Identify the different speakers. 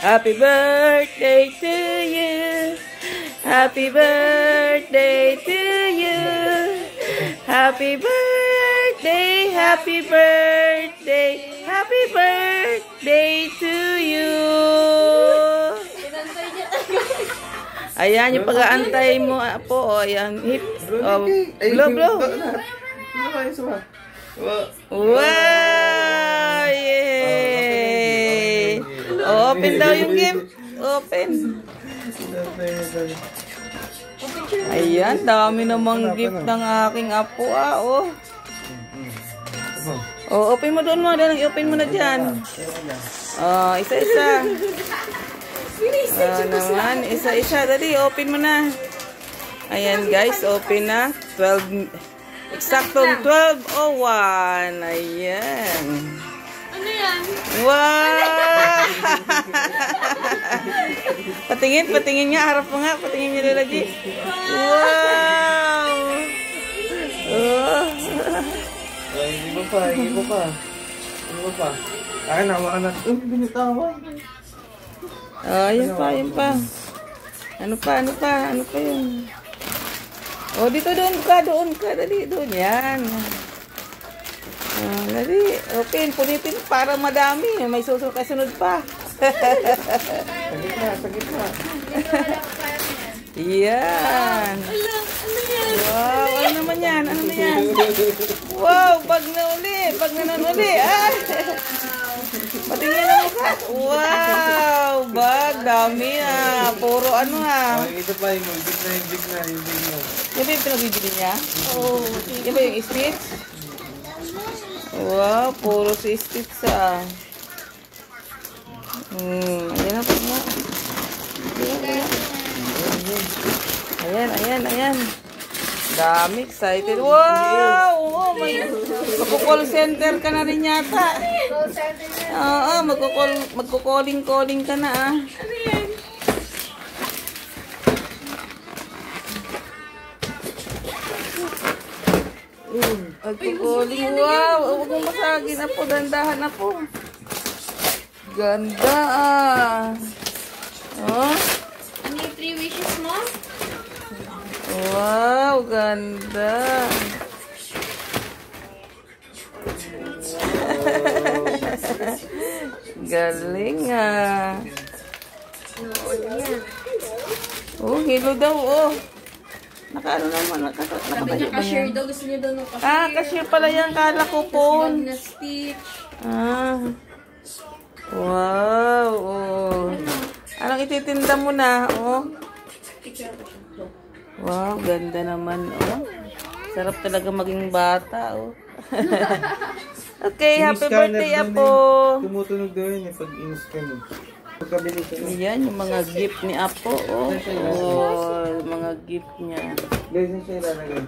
Speaker 1: Happy birthday to you. Happy birthday to you. Happy birthday, happy birthday, happy birthday to you. Ayan, yung pag-aantay mo po. Ayan, hip. Oh, blow. Wow! Yay! Open daw yung gift. Open. Ayan, dami namang gift ng aking apo. Oh. Oh, open mo doon mo. I-open mo na dyan. Oh, isa-isa. Naman, isa-isa. Dali, open mo na. Ayan guys, open na. 12, eksaktong 12:01. Ayan.
Speaker 2: Ano yan?
Speaker 1: Wow! Patingin nga. Harap mo nga. Patingin niyo lagi. Wow! Oh.
Speaker 3: Hindi mo pa. Akin na, hawakan na. Binitawan.
Speaker 1: Oh, yun pa. Ano pa yun? Oh, doon ka. Dali, doon. Yan. Oh, dali. Open, punitin para madami. May kasunod pa.
Speaker 3: Sa gitna.
Speaker 1: Yan. Wow, ano naman yan? Wow, bag na uli. Ay! Patingin na mukha. Wow, bag. Dami puro ano
Speaker 3: Ito pa yung big na.
Speaker 1: Yan ba yung pinagbibili niya? Oo. Yan ba yung Stitch? Wow, puro si Stitch Ayan na po mo. Ayan. Dami, excited. Wow! Oh, magko-call center ka na rin yata. Oo, magko-calling ka na
Speaker 2: Ano yan?
Speaker 1: Magko-calling. Wow! Huwag mong masagin na po. Dandahan na po. Ganda Oh.
Speaker 2: Ano yung 3 wishes mo?
Speaker 1: Wow, ganda. Galing Oh, hilo daw Nakaano naman,
Speaker 2: Sabi niya cashier daw, gusto niya daw ng cashier.
Speaker 1: Cashier pala yan, kala ko po.
Speaker 2: Bag na Stitch.
Speaker 1: Wow, Anong ititinda mo na, Wow, ganda naman, Sarap talaga maging bata, Okay, happy birthday, Apo.
Speaker 3: Tumutunog daw yun pag in-scan mo.
Speaker 1: Yan, yung mga gift ni Apo, mga gift niya.
Speaker 3: Guys, siya ilalagay.